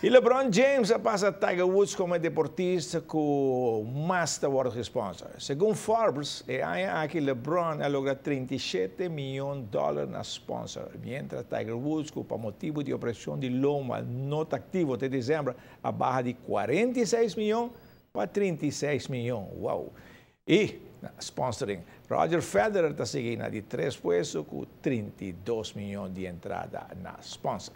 E LeBron James passa Tiger Woods como deportista com mais award sponsor. Segundo Forbes, aqui LeBron logra $37 milhões na sponsor, mientras Tiger Woods, por motivo de operação de loma não ativo até dezembro, a barra de 46 milhões para 36 milhões. Uau! E sponsoring, Roger Federer está seguindo de 3 puestos com 32 milhões de entrada na sponsor.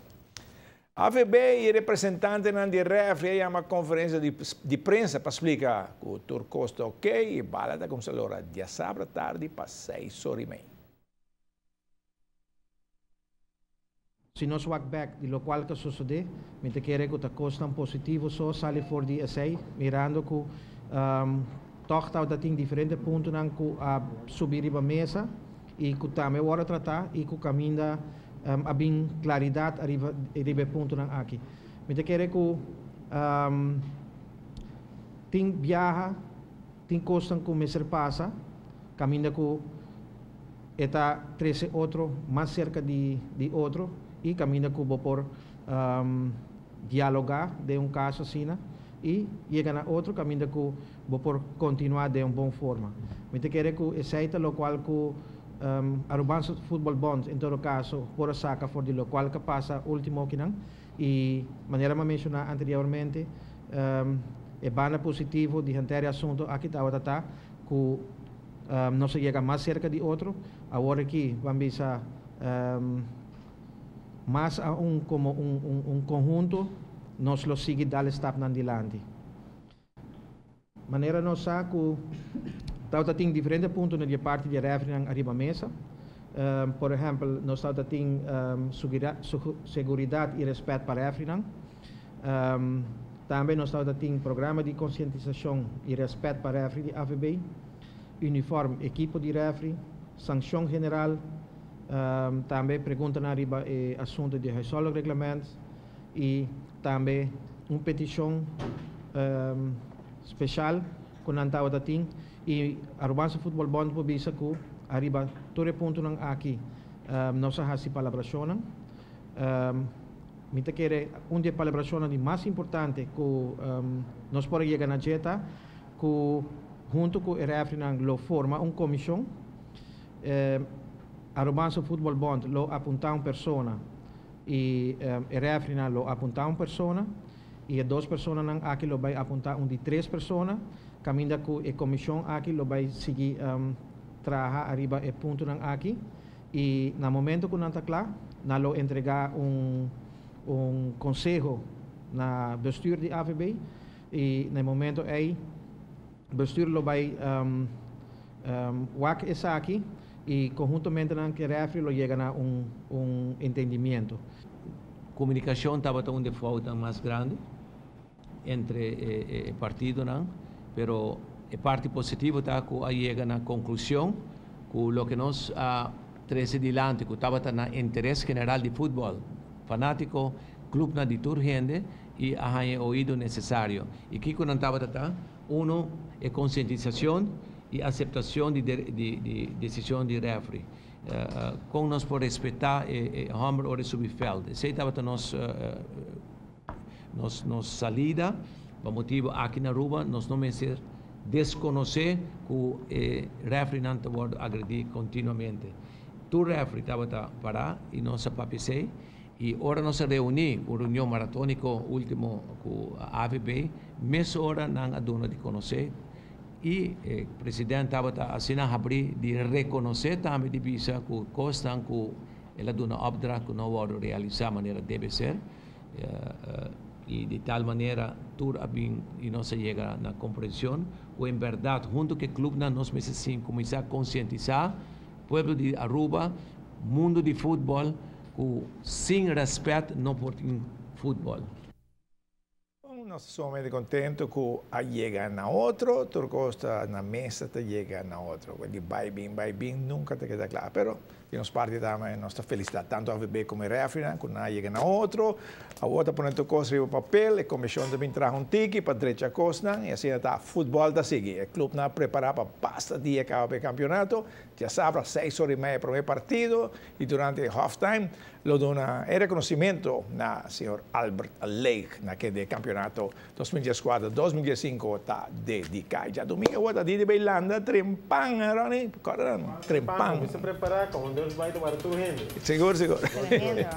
A AVB e representante de refri é uma conferência de prensa para explicar que o turco está ok e balada como se lora dia sábado tarde para 6h30. Se nós walk back de lo qual que sucede, me te quer que o custo positivo só sale for de essay, mirando que toch dat tem diferentes pontos na a subir a mesa e que também agora tratar e que caminha a bem claridade arriba ponto na aqui. Me te quer que tem viaja, tem costa que me passa, caminha que está 13 outro mais cerca de outro e caminha que vou por dialogar de caso assim e chega na outro caminho que vou por continuar de boa forma. Me te quer que esse lo qual que Arubança Football Bond, em todo caso, por a saca for de lo qual que passa último que não e maneira me mencionar anteriormente é bana positivo de hantear assunto aqui tá que não se chega mais cerca de outro agora aqui vamos a mais a como conjunto nós lo sigue dar step na dilante maneira nós que tem diferentes pontos na parte de refri na arriba mesa. Por exemplo, nós tem segurança e respeito para refri. Também nós tem programa de conscientização e respeito para refri de AVB, uniforme, equipo de refri, sanção general, também pergunta na arriba assunto de resolver regulamentos e também uma petição especial com a tem e Arubança Football Bond por bisa que arriba todo ponto nang aqui nós hasi palabração me te quer de palabração de mais importante que nós podemos chegar na jeta que junto com o refri nang lo forma comissão Arubança Football Bond lo apunta persona e o refri nang lo apunta persona e 2 pessoas nang aqui lo vai apuntar de 3 pessoas caminha que a comissão aqui lo vai seguir trabalhar arriba e ponto nang aqui e no momento que não está claro na lo entregar conselho na bestuur de AVB e no momento aí bestuur lo vai wak essa aqui e conjuntamente nang que refri lo chega a entendimento. Comunicação estava tendo falta mais grande entre partido não. Pero a parte positiva está que aí chega na conclusão que o que nós trouxe adiante, que estava no interesse general de futebol, fanático, clube na de toda gente e a ouído necessário. E que não estava é conscientização e aceitação de decisão de refri. Com nós por respeitar o homem ou subfeld. Esse estava nos salida. Por motivo aqui na Aruba, nós não podemos desconhecer que o refri não pode agredir continuamente. O refri estava parar e nós papicei e agora nós reunimos uma reunião maratônica último com a AVB, mesma hora não aduna de conhecer e o presidente estava assim a abrir de reconhecer também de visa que costam que ele aduna obra que não pode realizar de maneira deve ser. E de tal maneira tudo e não se chega na compreensão ou em verdade junto com o clube nós precisamos começar a conscientizar o povo de Aruba mundo de futebol que sem respeito não pode futebol. Nós somos contentes que chega na outro, Turco está na mesa, chega na outro. Quando vai bem, nunca te queda claro. Pero e nos parte também nossa felicidade, tanto a VB como a Refrinan, quando chega na outro, a outra põe a coisa no papel, a comissão também traz ticket para direita a costa, e assim está, futebol da seguir. O clube não prepara para basta dia que o campeonato, já sabe, 6h30 para o partido, e durante o halftime, lo dá um reconhecimento na senhor Albert Leigh, naquele campeonato 2004-2005 está dedicado. Já domingo, está de Beilanda, trempang, Ronnie, trempang. Vamos se preparar, como Deus vai tomar tu gente. Seguro, seguro. Tremendo.